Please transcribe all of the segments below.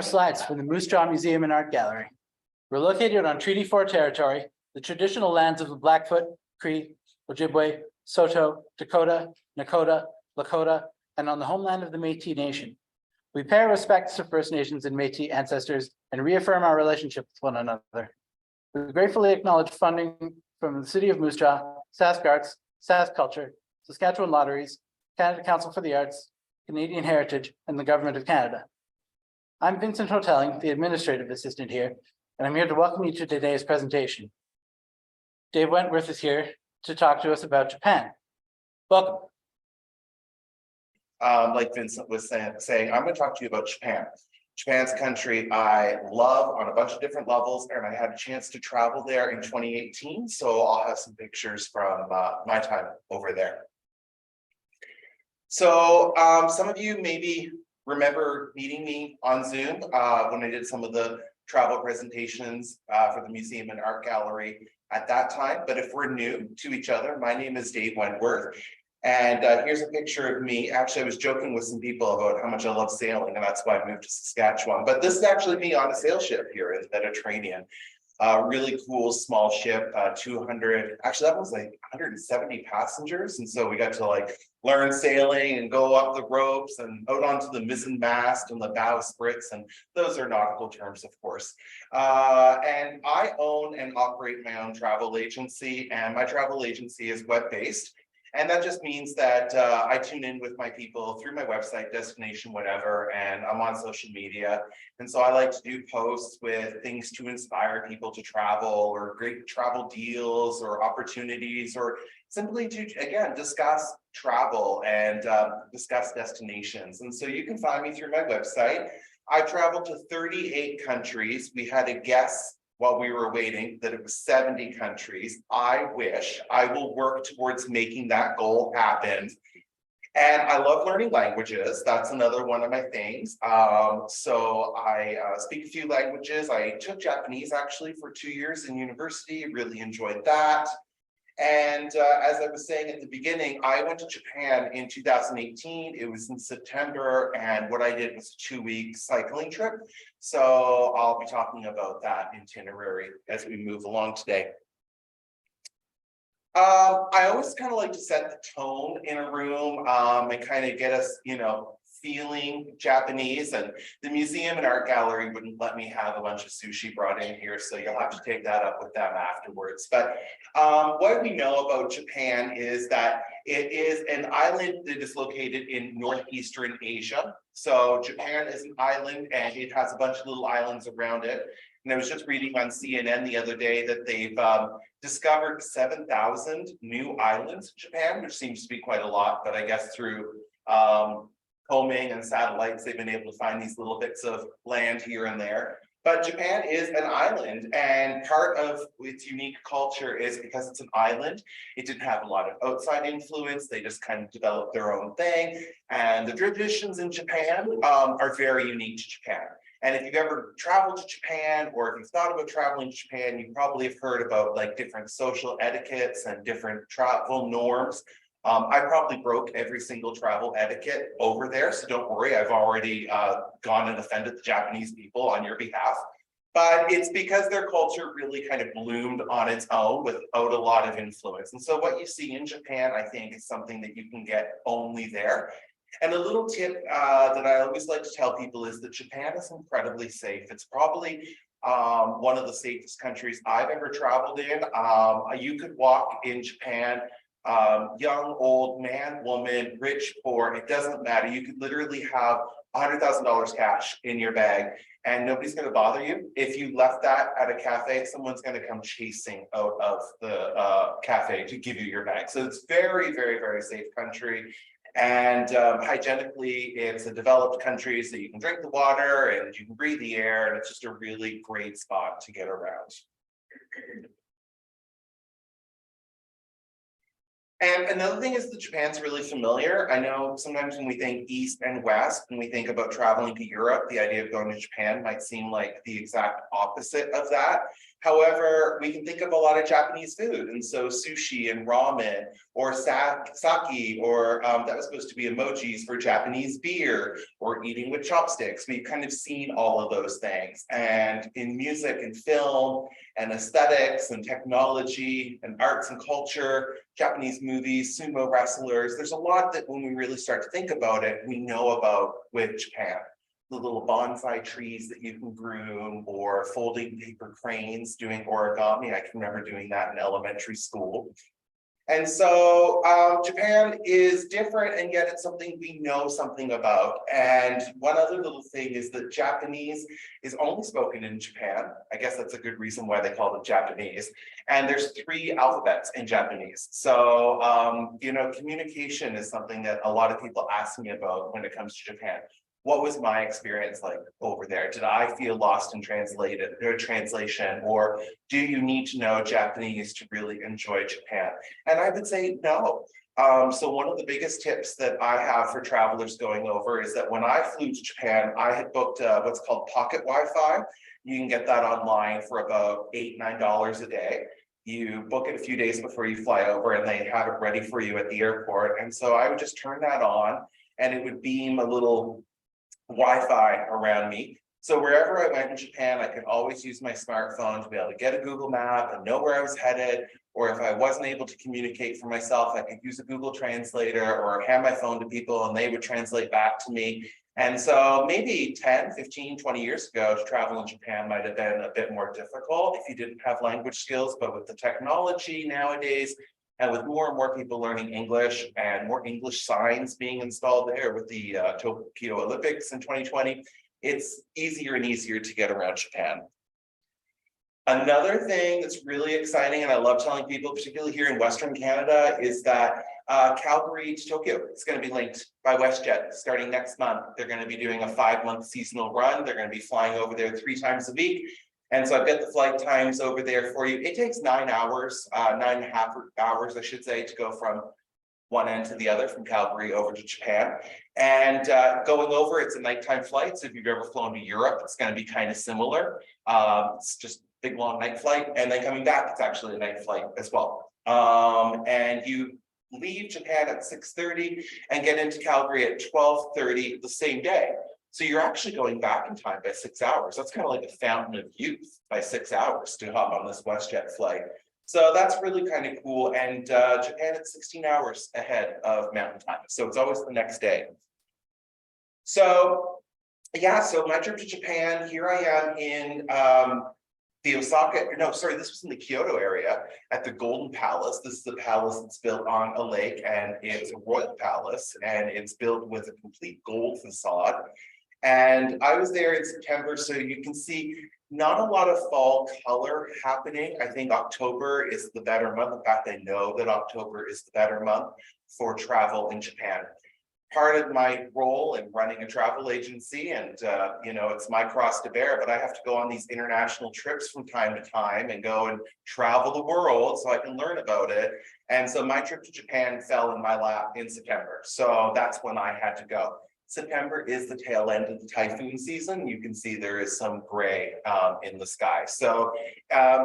Slides from the Moose Jaw Museum and Art Gallery. We're located on Treaty 4 territory, the traditional lands of the Blackfoot, Cree, Ojibwe, Saulteaux, Dakota, Nakota, Lakota, and on the homeland of the Métis Nation. We pay our respects to First Nations and Métis ancestors and reaffirm our relationship with one another. We gratefully acknowledge funding from the City of Moose Jaw, Sask Arts, Sask Culture, Saskatchewan Lotteries, Canada Council for the Arts, Canadian Heritage, and the Government of Canada. I'm Vincent Hotelling, the administrative assistant here, and I'm here to welcome you to today's presentation. Dave Wentworth is here to talk to us about Japan. Welcome. Like Vincent was saying, I'm going to talk to you about Japan. Japan's a country I love on a bunch of different levels, and I had a chance to travel there in 2018, so I'll have some pictures from my time over there. So some of you maybe remember meeting me on Zoom when I did some of the travel presentations for the museum and art gallery at that time. But if we're new to each other, my name is Dave Wentworth. And here's a picture of me. Actually, I was joking with some people about how much I love sailing, and that's why I moved to Saskatchewan. But this is actually me on a sail ship here in the Mediterranean. Really cool small ship, 200, actually that was like 170 passengers. And so we got to like learn sailing and go up the ropes and out onto the mizzen mast and the bow spritz. And those are nautical terms, of course. And I own and operate my own travel agency, and my travel agency is web-based. And that just means that I tune in with my people through my website, destination, whatever, and I'm on social media. And so I like to do posts with things to inspire people to travel, or great travel deals or opportunities, or simply to, again, discuss travel and discuss destinations. And so you can find me through my website. I traveled to 38 countries. We had a guess while we were waiting that it was 70 countries. I wish. I will work towards making that goal happen. And I love learning languages. That's another one of my things. So I speak a few languages. I took Japanese actually for 2 years in university, really enjoyed that. And as I was saying at the beginning, I went to Japan in 2018. It was in September, and what I did was a 2-week cycling trip. So I'll be talking about that itinerary as we move along today. I always kind of like to set the tone in a room and kind of get us, feeling Japanese, and the museum and art gallery wouldn't let me have a bunch of sushi brought in here, so you'll have to take that up with them afterwards. But what we know about Japan is that it is an island that is located in northeastern Asia. So Japan is an island, and it has a bunch of little islands around it. And I was just reading on CNN the other day that they've discovered 7,000 new islands in Japan, which seems to be quite a lot, but I guess through combing and satellites, they've been able to find these little bits of land here and there. But Japan is an island, and part of its unique culture is because it's an island, it didn't have a lot of outside influence. They just kind of developed their own thing. And the traditions in Japan are very unique to Japan. And if you've ever traveled to Japan, or if you've thought about traveling to Japan, you probably have heard about like different social etiquettes and different travel norms. I probably broke every single travel etiquette over there, so don't worry, I've already gone and offended the Japanese people on your behalf. But it's because their culture really kind of bloomed on its own without a lot of influence. And so what you see in Japan, I think, is something that you can get only there. And a little tip that I always like to tell people is that Japan is incredibly safe. It's probably one of the safest countries I've ever traveled in. You could walk in Japan, young, old, man, woman, rich, poor, it doesn't matter. You could literally have $100,000 cash in your bag and nobody's going to bother you. If you left that at a cafe, someone's going to come chasing out of the cafe to give you your bag. So it's very, very, very safe country. And hygienically, it's a developed country, so you can drink the water and you can breathe the air, and it's just a really great spot to get around. And another thing is that Japan's really familiar. I know sometimes when we think East and West, when we think about traveling to Europe, the idea of going to Japan might seem like the exact opposite of that. However, we can think of a lot of Japanese food, and so sushi and ramen, or sake, or that was supposed to be emojis for Japanese beer, or eating with chopsticks. We've kind of seen all of those things. And in music and film and aesthetics and technology and arts and culture, Japanese movies, sumo wrestlers, there's a lot that when we really start to think about it, we know about with Japan. The little bonsai trees that you can groom, or folding paper cranes, doing origami. I can remember doing that in elementary school. And so Japan is different, and yet it's something we know something about. And one other little thing is that Japanese is only spoken in Japan. I guess that's a good reason why they call it Japanese. And there's 3 alphabets in Japanese. So, you know, communication is something that a lot of people ask me about when it comes to Japan. What was my experience like over there? Did I feel lost in translation, or do you need to know Japanese to really enjoy Japan? And I would say no. So one of the biggest tips that I have for travelers going over is that when I flew to Japan, I had booked what's called pocket Wi-Fi. You can get that online for about $8, $9 a day. You book it a few days before you fly over, and they have it ready for you at the airport. And so I would just turn that on, and it would beam a little Wi-Fi around me. So wherever I went in Japan, I could always use my smartphone to be able to get a Google map and know where I was headed. Or if I wasn't able to communicate for myself, I could use a Google translator or hand my phone to people and they would translate back to me. And so maybe 10, 15, 20 years ago, to travel in Japan might have been a bit more difficult if you didn't have language skills. But with the technology nowadays, and with more and more people learning English and more English signs being installed there with the Tokyo Olympics in 2020, it's easier and easier to get around Japan. Another thing that's really exciting, and I love telling people, particularly here in Western Canada, is that Calgary to Tokyo is going to be linked by WestJet starting next month. They're going to be doing a 5-month seasonal run. They're going to be flying over there 3 times a week. And so I've got the flight times over there for you. It takes 9 hours, 9.5 hours, I should say, to go from one end to the other, from Calgary over to Japan. And going over, it's a nighttime flight. So if you've ever flown to Europe, it's going to be kind of similar. It's just a big long night flight. And then coming back, it's actually a night flight as well. And you leave Japan at 6:30 and get into Calgary at 12:30 the same day. So you're actually going back in time by 6 hours. That's kind of like a fountain of youth by 6 hours to hop on this WestJet flight. So that's really kind of cool. And Japan is 16 hours ahead of mountain time. So it's always the next day. So yeah, so my trip to Japan, here I am in the Osaka, no, sorry, this was in the Kyoto area at the Golden Palace. This is a palace that's built on a lake, and it's a royal palace, and it's built with a complete gold facade. And I was there in September, so you can see not a lot of fall color happening. I think October is the better month. In fact, I know that October is the better month for travel in Japan. Part of my role in running a travel agency, and you know, it's my cross to bear, but I have to go on these international trips from time to time and go and travel the world so I can learn about it. And so my trip to Japan fell in my lap in September. So that's when I had to go. September is the tail end of the typhoon season. You can see there is some gray in the sky. So,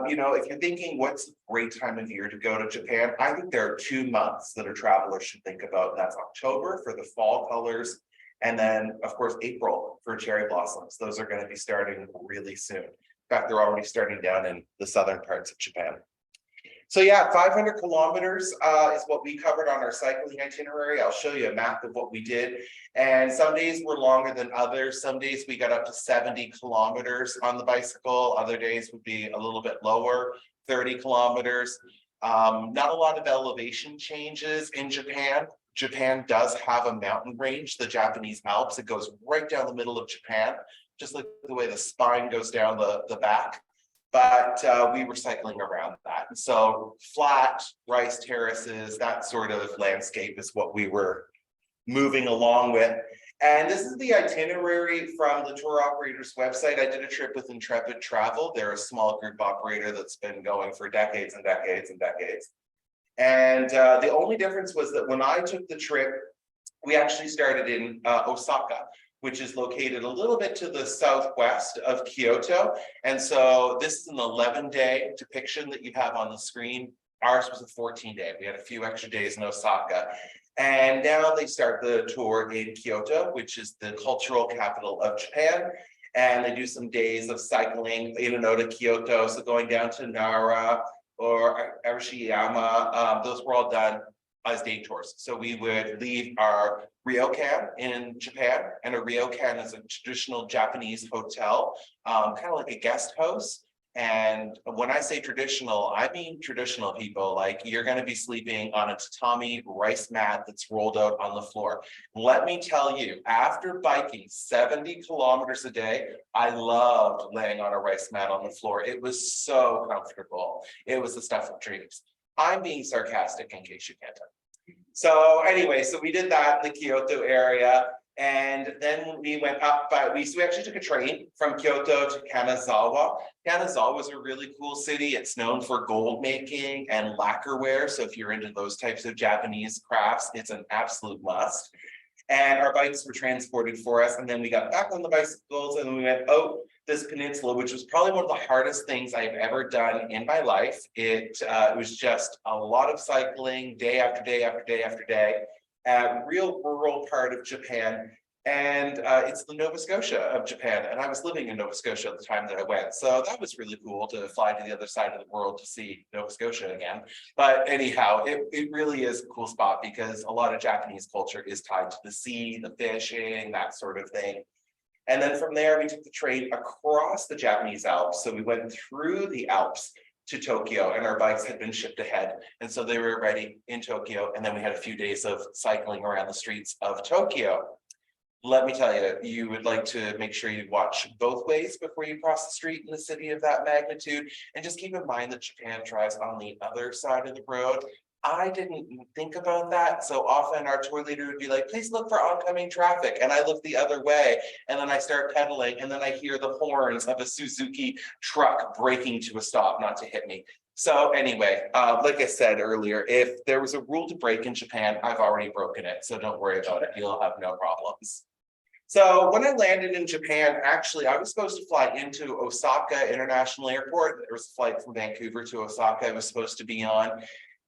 you know, if you're thinking what's a great time of year to go to Japan, I think there are 2 months that a traveler should think about. That's October for the fall colors, and then, of course, April for cherry blossoms. Those are going to be starting really soon. In fact, they're already starting down in the southern parts of Japan. So yeah, 500 kilometers is what we covered on our cycling itinerary. I'll show you a map of what we did. And some days were longer than others. Some days we got up to 70 kilometers on the bicycle. Other days would be a little bit lower, 30 kilometers. Not a lot of elevation changes in Japan. Japan does have a mountain range, the Japanese Alps. It goes right down the middle of Japan, just like the way the spine goes down the back. But we were cycling around that. And so flat rice terraces, that sort of landscape is what we were moving along with. And this is the itinerary from the tour operator's website. I did a trip with Intrepid Travel. They're a small group operator that's been going for decades and decades and decades. And the only difference was that when I took the trip, we actually started in Osaka. which is located a little bit to the southwest of Kyoto. And so this is an 11-day depiction that you have on the screen. Ours was a 14-day. We had a few extra days in Osaka. And now they start the tour in Kyoto, which is the cultural capital of Japan. And they do some days of cycling in and out of Kyoto. So going down to Nara or Arashiyama, those were all done as day tours. So we would leave our ryokan in Japan, and a ryokan is a traditional Japanese hotel, kind of like a guest house. And when I say traditional, I mean traditional, people. Like, you're going to be sleeping on a tatami rice mat that's rolled out on the floor. Let me tell you, after biking 70 kilometers a day, I loved laying on a rice mat on the floor. It was so comfortable. It was the stuff of dreams. I'm being sarcastic in case you can't tell. So anyway, so we did that in the Kyoto area. And then we went up, but we actually took a train from Kyoto to Kanazawa. Kanazawa is a really cool city. It's known for gold making and lacquerware. So if you're into those types of Japanese crafts, it's an absolute must. And our bikes were transported for us. And then we got back on the bicycles and we went out this peninsula, which was probably one of the hardest things I've ever done in my life. It was just a lot of cycling day after day after day after day. Real rural part of Japan, and it's the Nova Scotia of Japan, and I was living in Nova Scotia at the time that I went, so that was really cool to fly to the other side of the world to see Nova Scotia again. But anyhow, it really is a cool spot because a lot of Japanese culture is tied to the sea, the fishing, that sort of thing. And then from there, we took the train across the Japanese Alps, so we went through the Alps to Tokyo, and our bikes had been shipped ahead. And so they were ready in Tokyo. And then we had a few days of cycling around the streets of Tokyo. Let me tell you, you would like to make sure you watch both ways before you cross the street in a city of that magnitude. And just keep in mind that Japan drives on the other side of the road. I didn't think about that. So often our tour leader would be like, please look for oncoming traffic. And I look the other way. And then I start pedaling. And then I hear the horns of a Suzuki truck braking to a stop, not to hit me. So anyway, like I said earlier, if there was a rule to break in Japan, I've already broken it. So don't worry about it. You'll have no problems. So when I landed in Japan, actually, I was supposed to fly into Osaka International Airport. There was a flight from Vancouver to Osaka I was supposed to be on.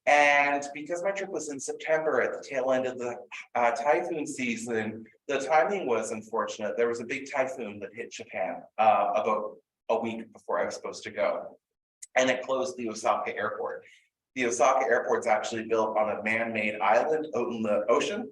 And because my trip was in September at the tail end of the typhoon season, the timing was unfortunate. There was a big typhoon that hit Japan about a week before I was supposed to go. And it closed the Osaka airport. The Osaka airport's actually built on a man-made island out in the ocean.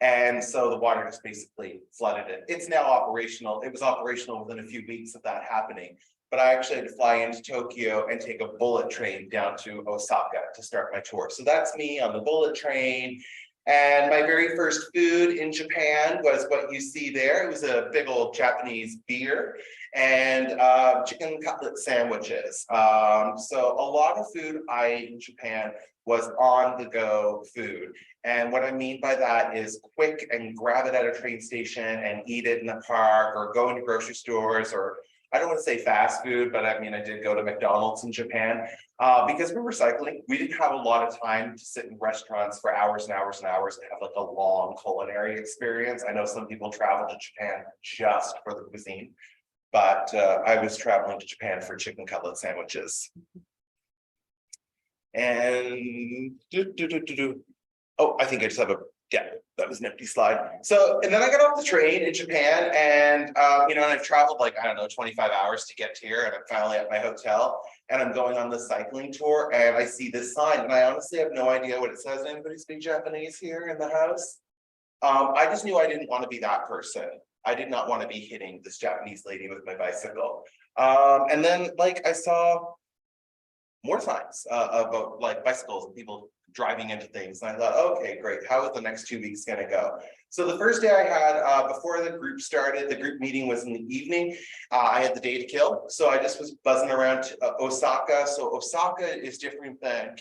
And so the water just basically flooded it. It's now operational. It was operational within a few weeks of that happening. But I actually had to fly into Tokyo and take a bullet train down to Osaka to start my tour. So that's me on the bullet train. And my very first food in Japan was what you see there. It was a big old Japanese beer and chicken cutlet sandwiches. So a lot of food I ate in Japan was on the go food. And what I mean by that is quick and grab it at a train station and eat it in the park or go into grocery stores, or I don't want to say fast food, but I mean, I did go to McDonald's in Japan because we were cycling. We didn't have a lot of time to sit in restaurants for hours and hours and hours and have like a long culinary experience. I know some people travel to Japan just for the cuisine, but I was traveling to Japan for chicken cutlet sandwiches. And oh, I think I just have that was an empty slide. So, and then I got off the train in Japan and, and I've traveled like, I don't know, 25 hours to get here, and I'm finally at my hotel and I'm going on the cycling tour and I see this sign and I honestly have no idea what it says. Anybody speak Japanese here in the house? I just knew I didn't want to be that person. I did not want to be hitting this Japanese lady with my bicycle. And then like I saw more signs about like bicycles and people driving into things. And I thought, okay, great. How is the next 2 weeks going to go? So the first day I had, before the group started, the group meeting was in the evening. I had the day to kill. So I just was buzzing around Osaka. So Osaka is different than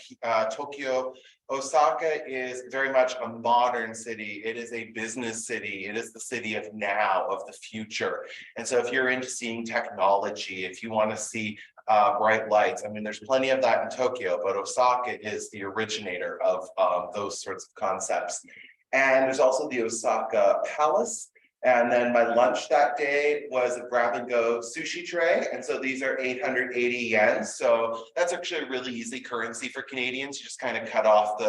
Tokyo. Osaka is very much a modern city. It is a business city. It is the city of now, of the future. And so if you're into seeing technology, if you want to see bright lights, I mean, there's plenty of that in Tokyo, but Osaka is the originator of those sorts of concepts. And there's also the Osaka Palace. And then my lunch that day was a grab and go sushi tray. And so these are 880 yen. So that's actually a really easy currency for Canadians. You just kind of cut off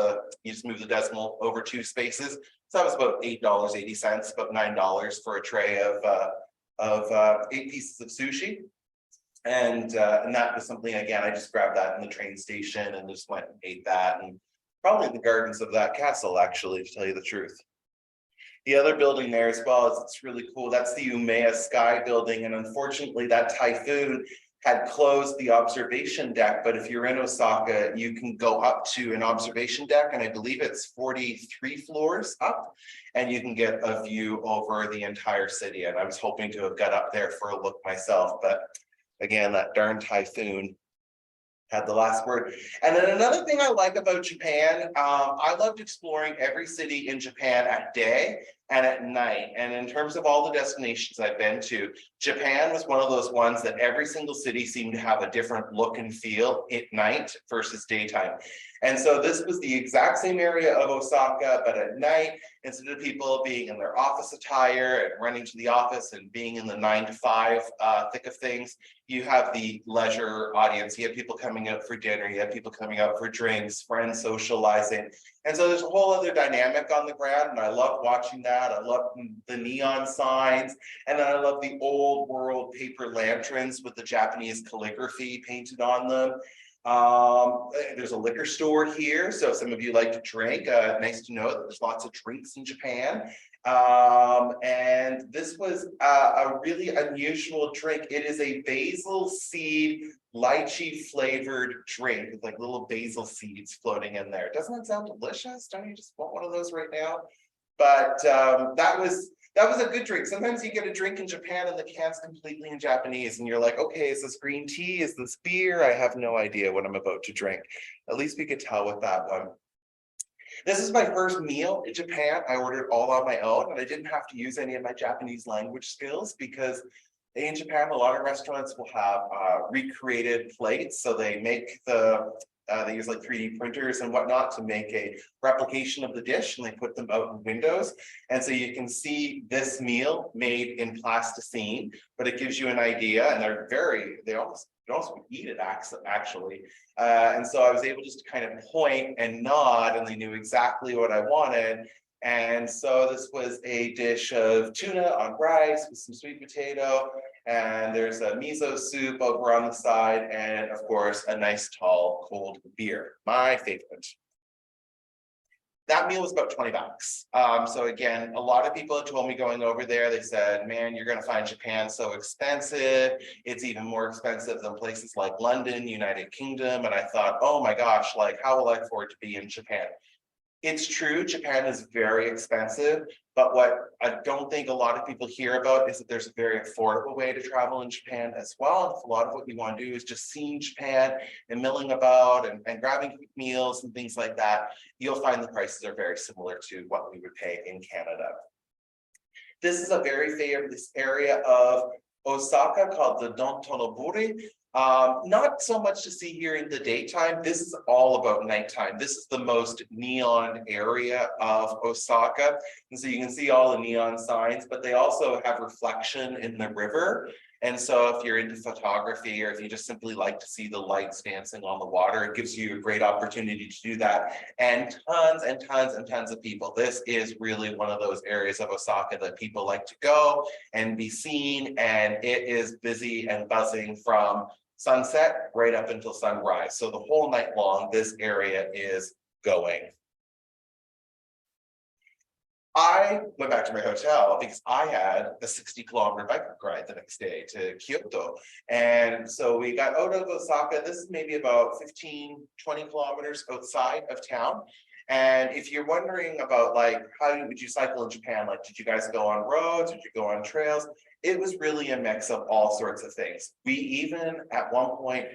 you just move the decimal over 2 spaces. So that was about $8.80, about $9 for a tray of 8 pieces of sushi. And that was something, again, I just grabbed that in the train station and just went and ate that, and probably in the gardens of that castle, actually, to tell you the truth. The other building there as well is, it's really cool. That's the Umeya Sky building. And unfortunately that typhoon had closed the observation deck. But if you're in Osaka, you can go up to an observation deck, and I believe it's 43 floors up, and you can get a view over the entire city. And I was hoping to have got up there for a look myself, but again, that darn typhoon had the last word. And then another thing I like about Japan, I loved exploring every city in Japan at day and at night. And in terms of all the destinations I've been to, Japan was one of those ones that every single city seemed to have a different look and feel at night versus daytime. And so this was the exact same area of Osaka, but at night, instead of people being in their office attire and running to the office and being in the 9 to 5 thick of things, you have the leisure audience. You have people coming out for dinner, you have people coming out for drinks, friends socializing. And so there's a whole other dynamic on the ground, and I love watching that. I love the neon signs, and then I love the old world paper lanterns with the Japanese calligraphy painted on them. There's a liquor store here, so if some of you like to drink, nice to know that there's lots of drinks in Japan. And this was a really unusual drink. It is a basil seed lychee flavored drink with like little basil seeds floating in there. Doesn't that sound delicious? Don't you just want one of those right now? But that was a good drink. Sometimes you get a drink in Japan and the can's completely in Japanese, and you're like, okay, is this green tea? Is this beer? I have no idea what I'm about to drink. At least we could tell with that one. This is my first meal in Japan. I ordered all on my own, and I didn't have to use any of my Japanese language skills, because in Japan, a lot of restaurants will have recreated plates. So they make they use like 3D printers and whatnot to make a replication of the dish, and they put them out in windows. And so you can see this meal made in plasticine, but it gives you an idea, and you also eat it actually. And so I was able just to kind of point and nod, and they knew exactly what I wanted. And so this was a dish of tuna on rice with some sweet potato, and there's a miso soup over on the side, and of course, a nice tall cold beer, my favorite. That meal was about $20. So again, a lot of people had told me going over there, they said, man, you're going to find Japan so expensive. It's even more expensive than places like London, United Kingdom. And I thought, oh my gosh, like, how will I afford to be in Japan? It's true, Japan is very expensive, but what I don't think a lot of people hear about is that there's a very affordable way to travel in Japan as well. A lot of what you want to do is just seeing Japan and milling about and grabbing meals and things like that. You'll find the prices are very similar to what we would pay in Canada. This is a very famous area of Osaka called the Dontonoburi. Not so much to see here in the daytime. This is all about nighttime. This is the most neon area of Osaka. And so you can see all the neon signs, but they also have reflection in the river. And so if you're into photography, or if you just simply like to see the lights dancing on the water, it gives you a great opportunity to do that. And tons and tons and tons of people. This is really one of those areas of Osaka that people like to go and be seen. And it is busy and buzzing from sunset right up until sunrise. So the whole night long, this area is going. I went back to my hotel because I had a 60-kilometer bike ride the next day to Kyoto. And so we got out of Osaka. This is maybe about 15, 20 kilometers outside of town. And if you're wondering about like, how would you cycle in Japan? Like, did you guys go on roads? Did you go on trails? It was really a mix of all sorts of things. We even at one point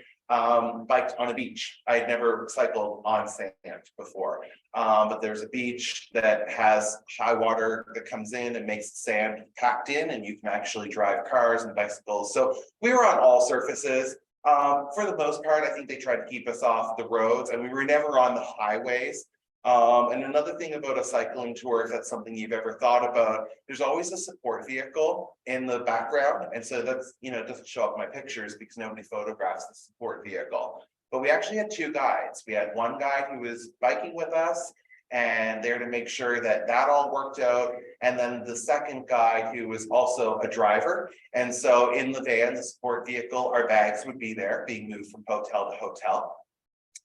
biked on a beach. I had never cycled on sand before, but there's a beach that has high water that comes in and makes the sand packed in, and you can actually drive cars and bicycles. So we were on all surfaces. For the most part, I think they tried to keep us off the roads, and we were never on the highways. And another thing about a cycling tour, if that's something you've ever thought about, there's always a support vehicle in the background. And so that's, it doesn't show up in my pictures because nobody photographs the support vehicle. But we actually had two guides. We had one guide who was biking with us and there to make sure that that all worked out. And then the second guy who was also a driver. And so in the van, the support vehicle, our bags would be there being moved from hotel to hotel.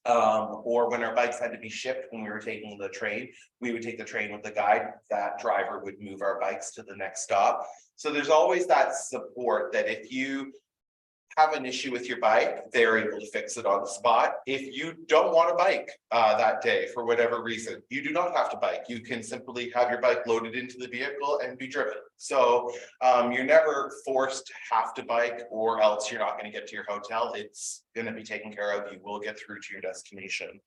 Or when our bikes had to be shipped when we were taking the train, we would take the train with the guide. That driver would move our bikes to the next stop. So there's always that support that if you have an issue with your bike, they're able to fix it on the spot. If you don't want to bike that day for whatever reason, you do not have to bike. You can simply have your bike loaded into the vehicle and be driven. So you're never forced to have to bike, or else you're not going to get to your hotel. It's going to be taken care of. You will get through to your destination.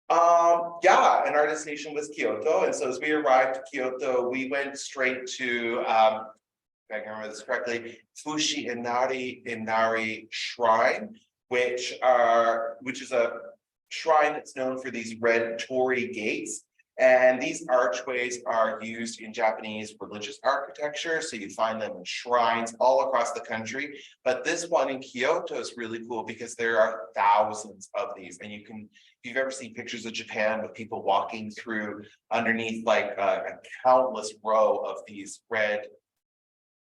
Yeah, and our destination was Kyoto. And so as we arrived at Kyoto, we went straight to if I can remember this correctly, Fushi Inari Shrine, which is a shrine that's known for these red torii gates. And these archways are used in Japanese religious architecture. So you find them in shrines all across the country. But this one in Kyoto is really cool because there are thousands of these. And you can, if you've ever seen pictures of Japan with people walking through underneath like a countless row of these red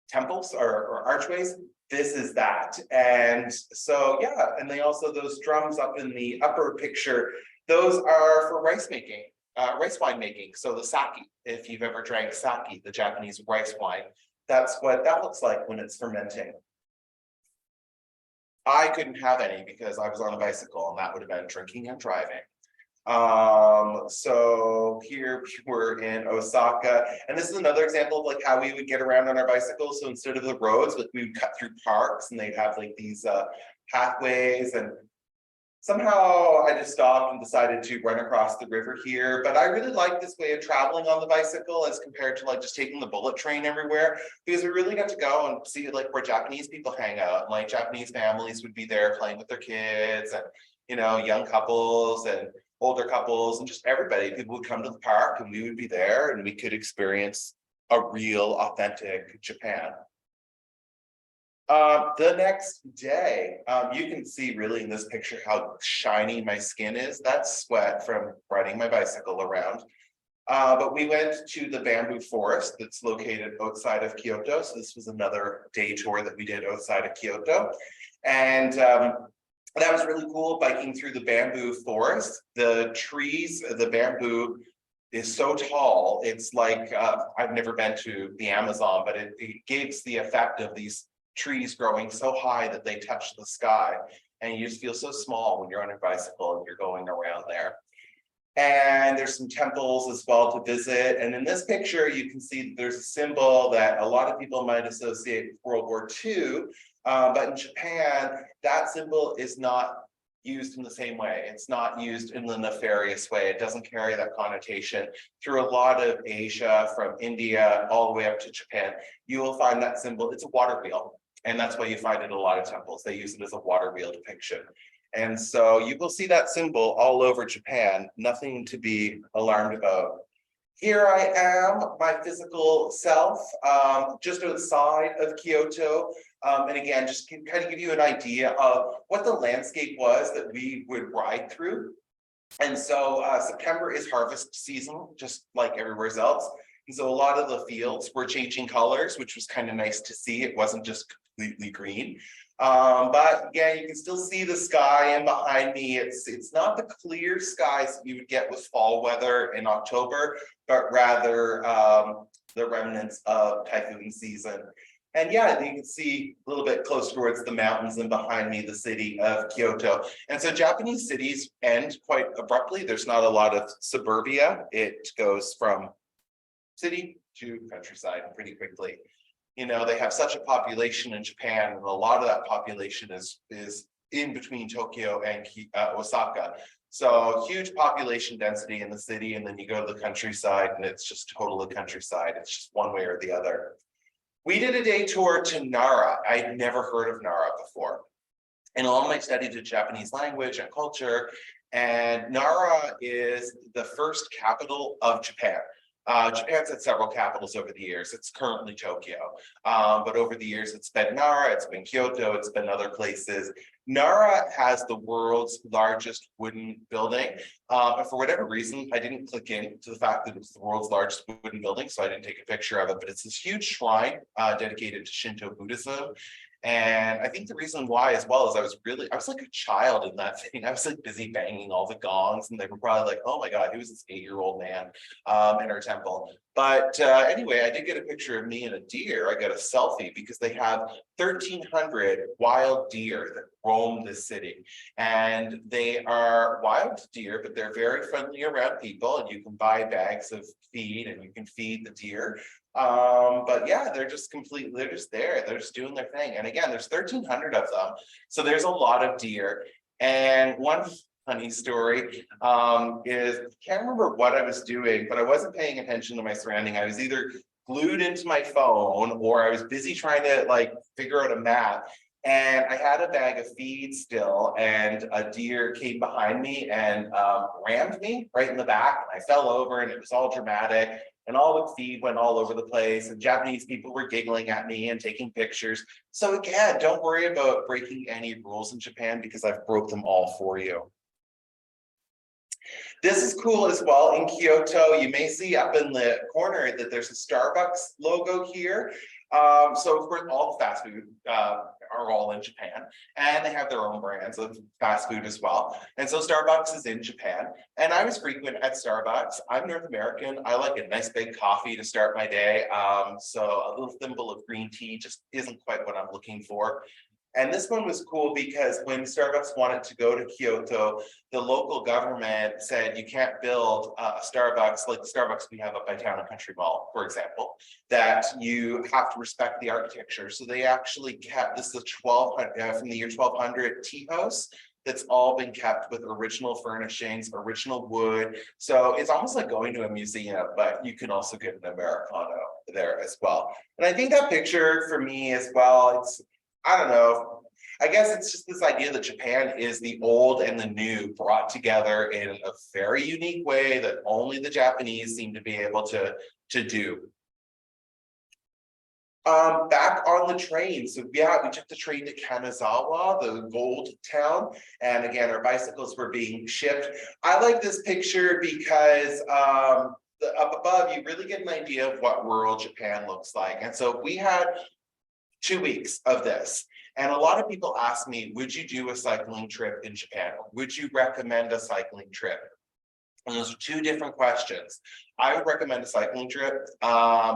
temples or archways, this is that. And so yeah, and they also, those drums up in the upper picture, those are for rice making, rice wine making. So the sake, if you've ever drank sake, the Japanese rice wine, that's what that looks like when it's fermenting. I couldn't have any because I was on a bicycle and that would have been drinking and driving. So here we're in Osaka, and this is another example of like how we would get around on our bicycles. So instead of the roads, like we would cut through parks, and they'd have like these pathways. And somehow I just stopped and decided to run across the river here. But I really like this way of traveling on the bicycle as compared to like just taking the bullet train everywhere, because we really got to go and see like where Japanese people hang out. Like Japanese families would be there playing with their kids, and young couples and older couples, and just everybody. People would come to the park and we would be there and we could experience a real authentic Japan. The next day, you can see really in this picture how shiny my skin is. That's sweat from riding my bicycle around. But we went to the bamboo forest that's located outside of Kyoto. So this was another day tour that we did outside of Kyoto. And that was really cool, biking through the bamboo forest. The trees, the bamboo is so tall. It's like, I've never been to the Amazon, but it gives the effect of these trees growing so high that they touch the sky. And you just feel so small when you're on a bicycle and you're going around there. And there's some temples as well to visit. And in this picture, you can see there's a symbol that a lot of people might associate with World War II. But in Japan, that symbol is not used in the same way. It's not used in the nefarious way. It doesn't carry that connotation. Through a lot of Asia, from India all the way up to Japan, you will find that symbol. It's a water wheel. And that's why you find it in a lot of temples. They use it as a water wheel depiction. And so you will see that symbol all over Japan. Nothing to be alarmed about. Here I am, my physical self, just outside of Kyoto. And again, just can kind of give you an idea of what the landscape was that we would ride through. And so September is harvest season, just like everywhere else. And so a lot of the fields were changing colors, which was kind of nice to see. It wasn't just completely green. But again, you can still see the sky in behind me. It's not the clear skies that you would get with fall weather in October, but rather the remnants of typhoon season. And yeah, you can see a little bit close towards the mountains and behind me, the city of Kyoto. And so Japanese cities end quite abruptly. There's not a lot of suburbia. It goes from city to countryside pretty quickly. They have such a population in Japan, and a lot of that population is in between Tokyo and Osaka. So huge population density in the city, and then you go to the countryside and it's just total the countryside. It's just one way or the other. We did a day tour to Nara. I'd never heard of Nara before. And along my studies of Japanese language and culture And Nara is the first capital of Japan. Japan's had several capitals over the years. It's currently Tokyo. But over the years, it's been Nara, it's been Kyoto, it's been other places. Nara has the world's largest wooden building. And for whatever reason, I didn't click into the fact that it's the world's largest wooden building, so I didn't take a picture of it, but it's this huge shrine dedicated to Shinto Buddhism. And I think the reason why as well is I was like a child in that thing. I was like busy banging all the gongs, and they were probably like, oh my God, who is this 8-year-old man in our temple? But anyway, I did get a picture of me and a deer. I got a selfie because they have 1,300 wild deer that roam the city. And they are wild deer, but they're very friendly around people, and you can buy bags of feed and you can feed the deer. But yeah, they're just there. They're just doing their thing. And again, there's 1,300 of them. So there's a lot of deer. And one funny story is, I can't remember what I was doing, but I wasn't paying attention to my surrounding. I was either glued into my phone or I was busy trying to like figure out a map. And I had a bag of feed still, and a deer came behind me and rammed me right in the back. And I fell over, and it was all dramatic. And all the feed went all over the place, and Japanese people were giggling at me and taking pictures. So again, don't worry about breaking any rules in Japan because I've broke them all for you. This is cool as well in Kyoto. You may see up in the corner that there's a Starbucks logo here. So of course, all the fast food are all in Japan, and they have their own brands of fast food as well. And so Starbucks is in Japan, and I was frequent at Starbucks. I'm North American. I like a nice big coffee to start my day. So a little thimble of green tea just isn't quite what I'm looking for. And this one was cool because when Starbucks wanted to go to Kyoto, the local government said you can't build a Starbucks like the Starbucks we have up by Town and Country Mall, for example, that you have to respect the architecture. So they actually kept, this is a 1200 from the year 1200 tea house that's all been kept with original furnishings, original wood. So it's almost like going to a museum, but you can also get an Americano there as well. And I think that picture for me as well, I don't know. I guess it's just this idea that Japan is the old and the new brought together in a very unique way that only the Japanese seem to be able to do. Back on the train. So yeah, we took the train to Kanazawa, the gold town. And again, our bicycles were being shipped. I like this picture because up above, you really get an idea of what rural Japan looks like. And so we had 2 weeks of this. And a lot of people ask me, would you do a cycling trip in Japan? Would you recommend a cycling trip? And those are two different questions. I would recommend a cycling trip.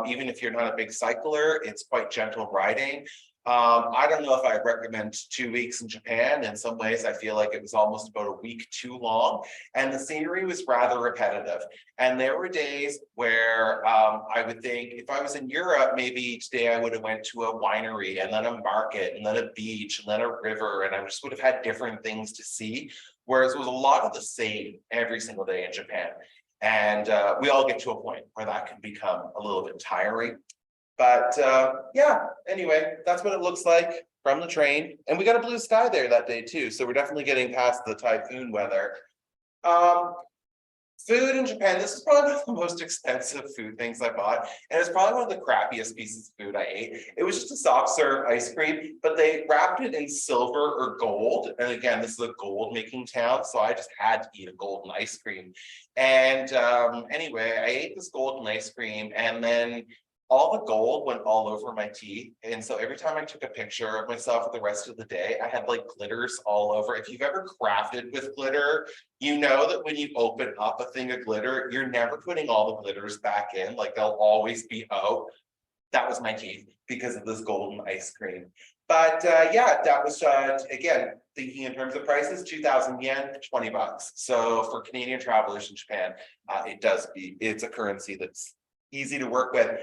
Even if you're not a big cycler, it's quite gentle riding. I don't know if I recommend 2 weeks in Japan. In some ways, I feel like it was almost about a week too long, and the scenery was rather repetitive. And there were days where I would think if I was in Europe, maybe today I would have went to a winery and then a market and then a beach and then a river, and I just would have had different things to see. Whereas it was a lot of the same every single day in Japan. And we all get to a point where that can become a little bit tiring. But yeah, anyway, that's what it looks like from the train. And we got a blue sky there that day too. So we're definitely getting past the typhoon weather. Food in Japan, this is probably one of the most expensive food things I bought. And it's probably one of the crappiest pieces of food I ate. It was just a soft serve ice cream, but they wrapped it in silver or gold. And again, this is a gold making town. So I just had to eat a golden ice cream. And anyway, I ate this golden ice cream, and then all the gold went all over my teeth. And so every time I took a picture of myself for the rest of the day, I had like glitters all over. If you've ever crafted with glitter, you know that when you open up a thing of glitter, you're never putting all the glitters back in. Like they'll always be out. That was my teeth because of this golden ice cream. But yeah, that was, again, thinking in terms of prices, 2,000 yen, 20 bucks. So for Canadian travelers in Japan, it's a currency that's easy to work with.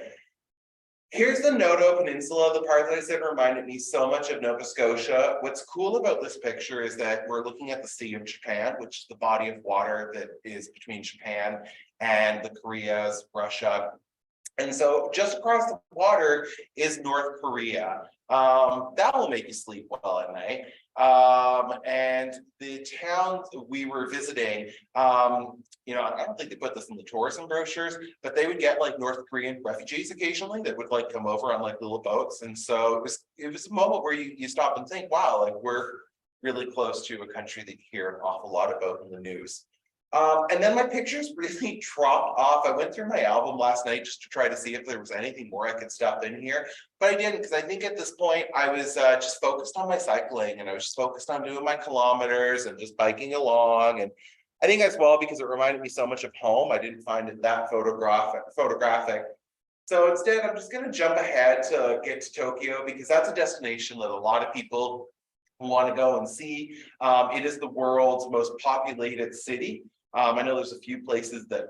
Here's the Noto Peninsula, the part that I said reminded me so much of Nova Scotia. What's cool about this picture is that we're looking at the Sea of Japan, which is the body of water that is between Japan and the Koreas, Russia. And so just across the water is North Korea. That will make you sleep well at night. And the towns we were visiting, I don't think they put this in the tourism brochures, but they would get like North Korean refugees occasionally that would like come over on like little boats. And so it was a moment where you stop and think, wow, like we're really close to a country that you hear an awful lot about in the news. And then my pictures really dropped off. I went through my album last night just to try to see if there was anything more I could stuff in here, but I didn't, because I think at this point I was just focused on my cycling, and I was just focused on doing my kilometers and just biking along. And I think as well, because it reminded me so much of home, I didn't find it that photographic. So instead, I'm just going to jump ahead to get to Tokyo, because that's a destination that a lot of people want to go and see. It is the world's most populated city. I know there's a few places that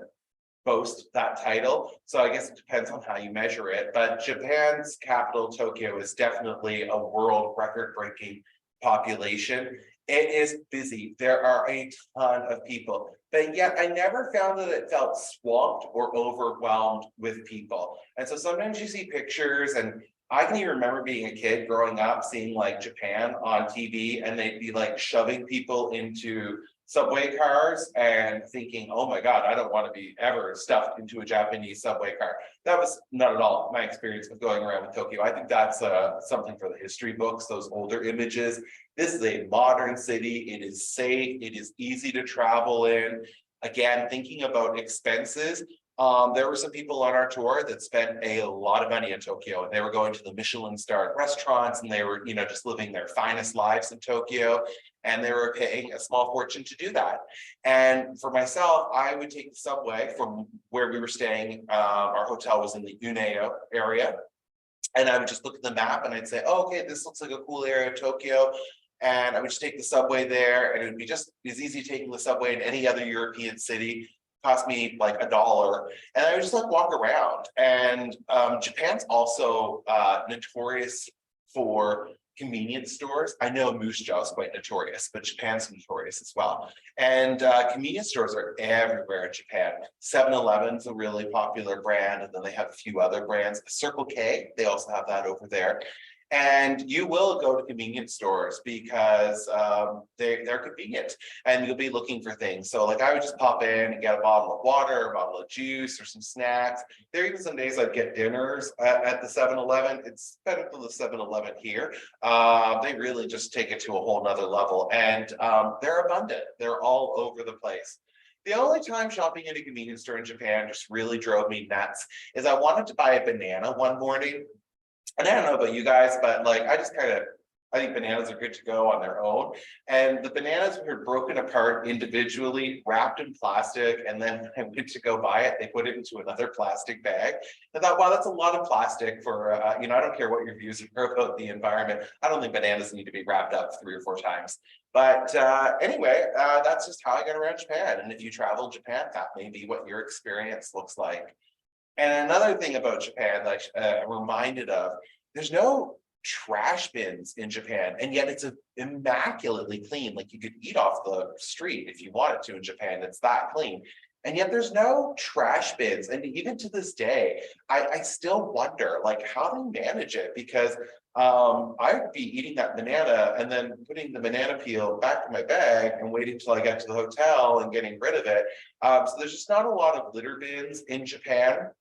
boast that title, so I guess it depends on how you measure it. But Japan's capital, Tokyo, is definitely a world record-breaking population. It is busy. There are a ton of people, but yet I never found that it felt swamped or overwhelmed with people. And so sometimes you see pictures, and I can even remember being a kid growing up, seeing like Japan on TV, and they'd be like shoving people into subway cars and thinking, oh my God, I don't want to be ever stuffed into a Japanese subway car. That was not at all my experience of going around with Tokyo. I think that's something for the history books, those older images. This is a modern city. It is safe. It is easy to travel in. Again, thinking about expenses, there were some people on our tour that spent a lot of money in Tokyo, and they were going to the Michelin-starred restaurants, and they were, just living their finest lives in Tokyo, and they were paying a small fortune to do that. And for myself, I would take the subway from where we were staying. Our hotel was in the Uneo area, and I would just look at the map and I'd say, oh, okay, this looks like a cool area of Tokyo. And I would just take the subway there, and it would be just as easy taking the subway in any other European city. Cost me like $1, and I would just like walk around. And Japan's also notorious for convenience stores. I know Moose Jaw is quite notorious, but Japan's notorious as well. And convenience stores are everywhere in Japan. 7-Eleven's a really popular brand, and then they have a few other brands. Circle K, they also have that over there. And you will go to convenience stores because they're convenient, and you'll be looking for things. So like I would just pop in and get a bottle of water, a bottle of juice, or some snacks. There are even some days I'd get dinners at the 7-Eleven. It's better than the 7-Eleven here. They really just take it to a whole nother level, and they're abundant. They're all over the place. The only time shopping in a convenience store in Japan just really drove me nuts is I wanted to buy a banana one morning. And I don't know about you guys, but like I think bananas are good to go on their own. And the bananas were broken apart individually, wrapped in plastic, and then when I went to go buy it, they put it into another plastic bag. I thought, wow, that's a lot of plastic for I don't care what your views are about the environment. I don't think bananas need to be wrapped up 3 or 4 times. But anyway, that's just how I got around Japan. And if you travel Japan, that may be what your experience looks like. And another thing about Japan that I'm reminded of, there's no trash bins in Japan, and yet it's immaculately clean. Like you could eat off the street if you wanted to in Japan. It's that clean. And yet there's no trash bins. And even to this day, I still wonder, like, how do you manage it? Because I'd be eating that banana and then putting the banana peel back in my bag and waiting until I get to the hotel and getting rid of it. So there's just not a lot of litter bins in Japan.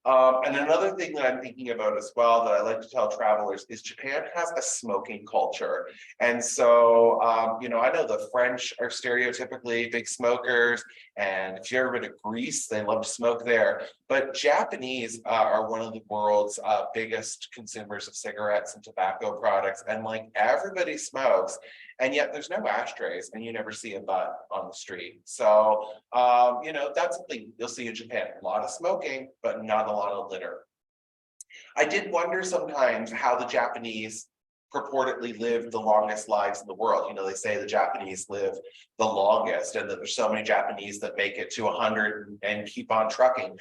And another thing that I'm thinking about as well that I like to tell travelers is Japan has a smoking culture. And so, I know the French are stereotypically big smokers, and if you've ever been to Greece, they love to smoke there. But Japanese are one of the world's biggest consumers of cigarettes and tobacco products, and like everybody smokes. And yet there's no ashtrays, and you never see a butt on the street. So, that's something you'll see in Japan. A lot of smoking, but not a lot of litter. I did wonder sometimes how the Japanese purportedly live the longest lives in the world. They say the Japanese live the longest, and that there's so many Japanese that make it to 100 and keep on trucking.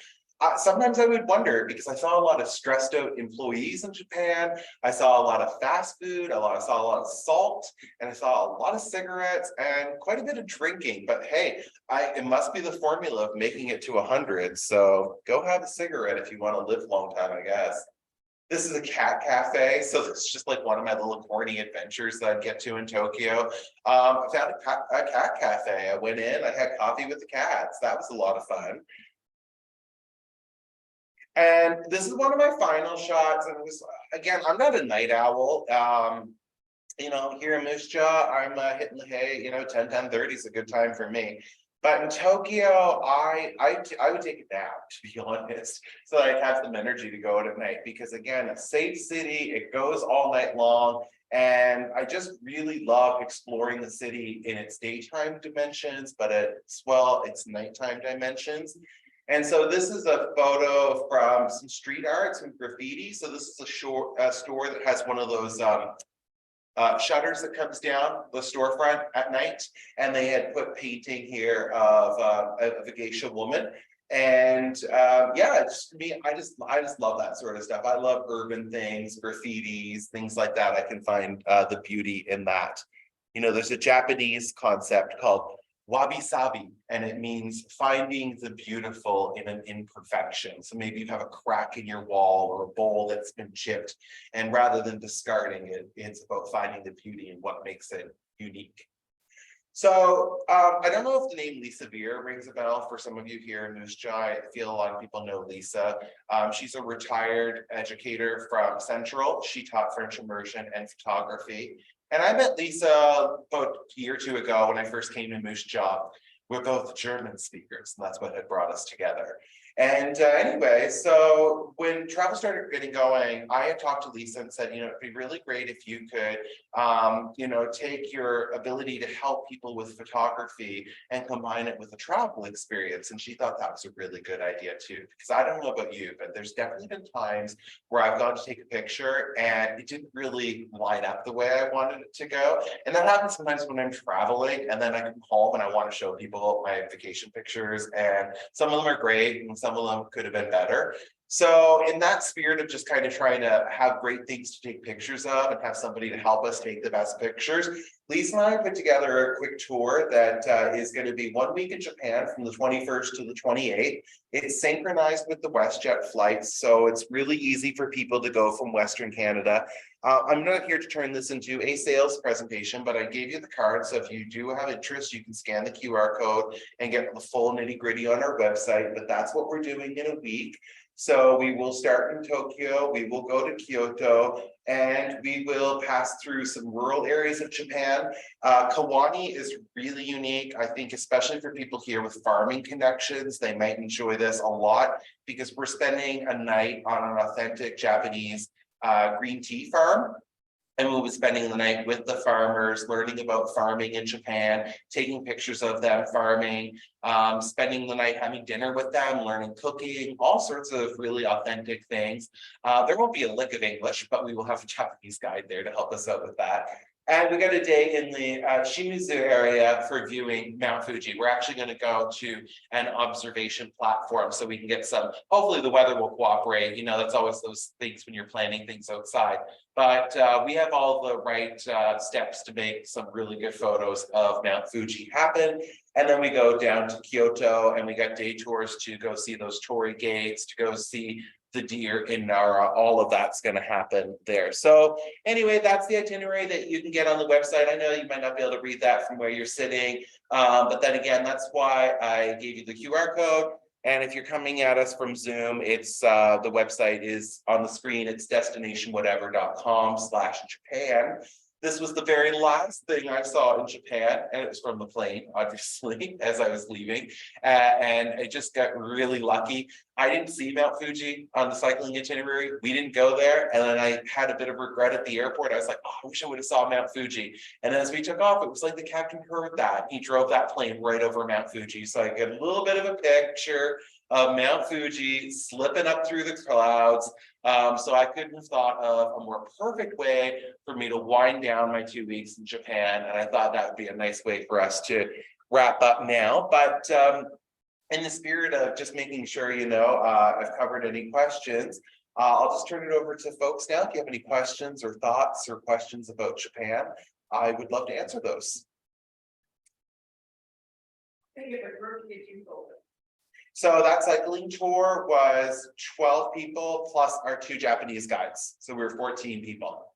sometimes I would wonder because I saw a lot of stressed out employees in Japan. I saw a lot of fast food, saw a lot of salt, and I saw a lot of cigarettes and quite a bit of drinking. But hey, it must be the formula of making it to 100. So go have a cigarette if you want to live a long time, I guess. This is a cat cafe, so it's just like one of my little corny adventures that I'd get to in Tokyo. I found a cat cafe. I went in, I had coffee with the cats. That was a lot of fun. And this is one of my final shots. And it was, again, I'm not a night owl. Here in Moose Jaw, I'm hitting the hay, 10:30 is a good time for me. But in Tokyo, I would take a nap, to be honest, so that I'd have some energy to go out at night. Because again, it's a safe city, it goes all night long. And I just really love exploring the city in its daytime dimensions, but as well, its nighttime dimensions. And so this is a photo from some street art, some graffiti. So this is a store that has one of those shutters that comes down the storefront at night. And they had put painting here of a geisha woman. And yeah, it's me, I just love that sort of stuff. I love urban things, graffitis, things like that. I can find the beauty in that. There's a Japanese concept called wabi-sabi, and it means finding the beautiful in an imperfection. So maybe you have a crack in your wall or a bowl that's been chipped, and rather than discarding it, it's about finding the beauty in what makes it unique. So I don't know if the name Lisa Veer rings a bell for some of you here in Moose Jaw. I feel a lot of people know Lisa. She's a retired educator from Central. She taught French immersion and photography. And I met Lisa about a year or two ago when I first came to Moose Jaw. We're both German speakers, and that's what had brought us together. And anyway, so when travel started getting going, I had talked to Lisa and said, it'd be really great if you could, take your ability to help people with photography and combine it with a travel experience. And she thought that was a really good idea too, because I don't know about you, but there's definitely been times where I've gone to take a picture and it didn't really line up the way I wanted it to go. And that happens sometimes when I'm traveling and then I come home and I want to show people my vacation pictures, and some of them are great and some of them could have been better. So in that spirit of just kind of trying to have great things to take pictures of and have somebody to help us take the best pictures, Lisa and I put together a quick tour that is going to be 1 week in Japan from the 21st to the 28th. It's synchronized with the WestJet flights, so it's really easy for people to go from Western Canada. I'm not here to turn this into a sales presentation, but I gave you the card, so if you do have interest, you can scan the QR code and get the full nitty-gritty on our website. But that's what we're doing in a week. So we will start in Tokyo, we will go to Kyoto, and we will pass through some rural areas of Japan. Kiwani is really unique, I think, especially for people here with farming connections. They might enjoy this a lot because we're spending a night on an authentic Japanese green tea farm. And we'll be spending the night with the farmers, learning about farming in Japan, taking pictures of them farming, spending the night having dinner with them, learning cooking, all sorts of really authentic things. There won't be a lick of English, but we will have a Japanese guide there to help us out with that. And we got a day in the Shimizu area for viewing Mount Fuji. We're actually going to go to an observation platform so we can get some, hopefully the weather will cooperate. That's always those things when you're planning things outside. But we have all the right steps to make some really good photos of Mount Fuji happen. And then we go down to Kyoto and we got day tours to go see those torii gates, to go see the deer in Nara. All of that's going to happen there. So anyway, that's the itinerary that you can get on the website. I know you might not be able to read that from where you're sitting, but then again, that's why I gave you the QR code. And if you're coming at us from Zoom, it's the website is on the screen. It's destinationwhatever.com/Japan. This was the very last thing I saw in Japan, and it was from the plane, obviously, as I was leaving. And I just got really lucky. I didn't see Mount Fuji on the cycling itinerary. We didn't go there. And then I had a bit of regret at the airport. I was like, oh, I wish I would have saw Mount Fuji. And as we took off, it was like the captain heard that. He drove that plane right over Mount Fuji. So I get a little bit of a picture of Mount Fuji slipping up through the clouds. So I couldn't have thought of a more perfect way for me to wind down my 2 weeks in Japan. And I thought that would be a nice way for us to wrap up now. But in the spirit of just making sure, I've covered any questions, I'll just turn it over to folks now. If you have any questions or thoughts or questions about Japan, I would love to answer those. So that cycling tour was 12 people plus our 2 Japanese guides. So we were 14 people.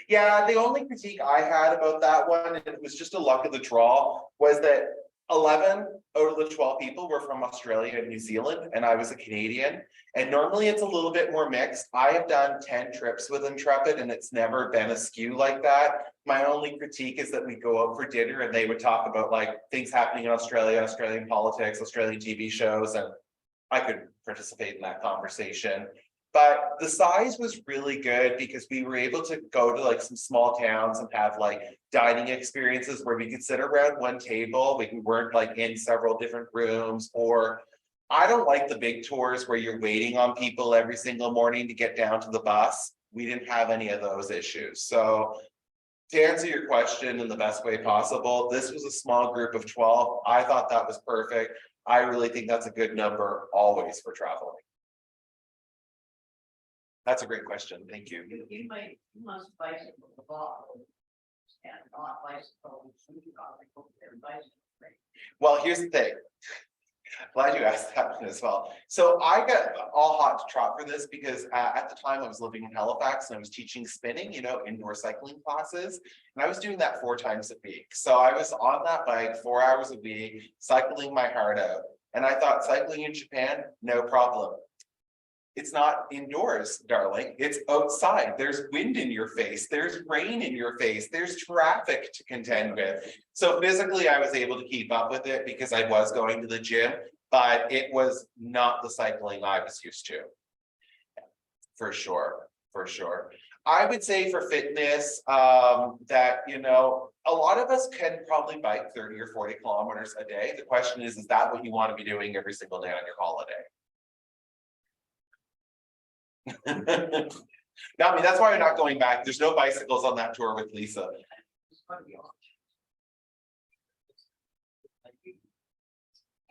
Yeah, the only critique I had about that one, and it was just a luck of the draw, was that 11 out of the 12 people were from Australia and New Zealand, and I was a Canadian. And normally it's a little bit more mixed. I have done 10 trips with Intrepid, and it's never been a skew like that. My only critique is that we go out for dinner and they would talk about like things happening in Australia, Australian politics, Australian TV shows, and I could participate in that conversation. But the size was really good because we were able to go to like some small towns and have like dining experiences where we could sit around one table. We weren't like in several different rooms, or I don't like the big tours where you're waiting on people every single morning to get down to the bus. We didn't have any of those issues. So to answer your question in the best way possible, this was a small group of 12. I thought that was perfect. I really think that's a good number always for traveling. That's a great question. Thank you. You must bicycle the ball and not bicycle. Well, here's the thing. Glad you asked that one as well. So I got all hot to trot for this because at the time I was living in Halifax and I was teaching spinning, indoor cycling classes. And I was doing that 4 times a week. So I was on that bike 4 hours a week, cycling my heart out. And I thought cycling in Japan, no problem. It's not indoors, darling. It's outside. There's wind in your face. There's rain in your face. There's traffic to contend with. So physically, I was able to keep up with it because I was going to the gym, but it was not the cycling I was used to. For sure. I would say for fitness, that, a lot of us can probably bike 30 or 40 kilometers a day. The question is that what you want to be doing every single day on your holiday? Not me. That's why I'm not going back. There's no bicycles on that tour with Lisa.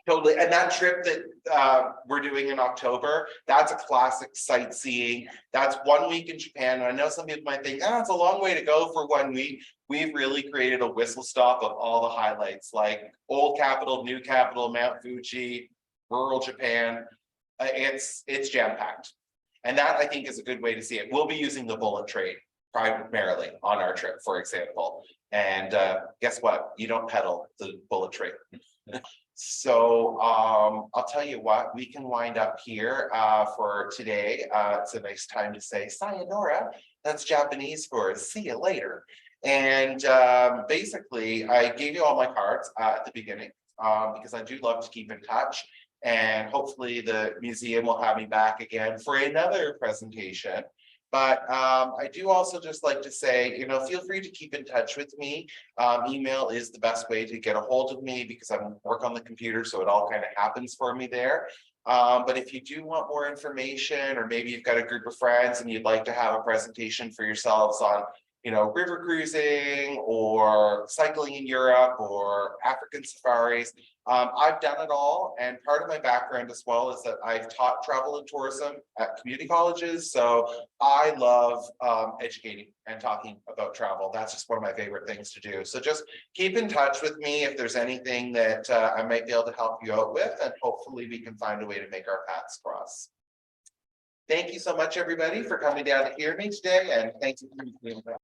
Totally. And that trip that we're doing in October, that's a classic sightseeing. That's 1 week in Japan. And I know some people might think, it's a long way to go for 1 week. We've really created a whistle stop of all the highlights, like old capital, new capital, Mount Fuji, rural Japan. It's jam-packed. And that, I think, is a good way to see it. We'll be using the bullet train primarily on our trip, for example. And guess what? You don't pedal the bullet train. So I'll tell you what, we can wind up here for today. It's a nice time to say sayonara. That's Japanese for see you later. And basically, I gave you all my cards at the beginning because I do love to keep in touch. And hopefully the museum will have me back again for another presentation. But I do also just like to say, feel free to keep in touch with me. Email is the best way to get a hold of me because I work on the computer, so it all kind of happens for me there. But if you do want more information, or maybe you've got a group of friends and you'd like to have a presentation for yourselves on river cruising or cycling in Europe or African safaris. I've done it all. And part of my background as well is that I've taught travel and tourism at community colleges. So I love educating and talking about travel. That's just one of my favorite things to do. So just keep in touch with me if there's anything that I might be able to help you out with, and hopefully we can find a way to make our paths cross. Thank you so much, everybody, for coming down to hear me today, and thank you for being back.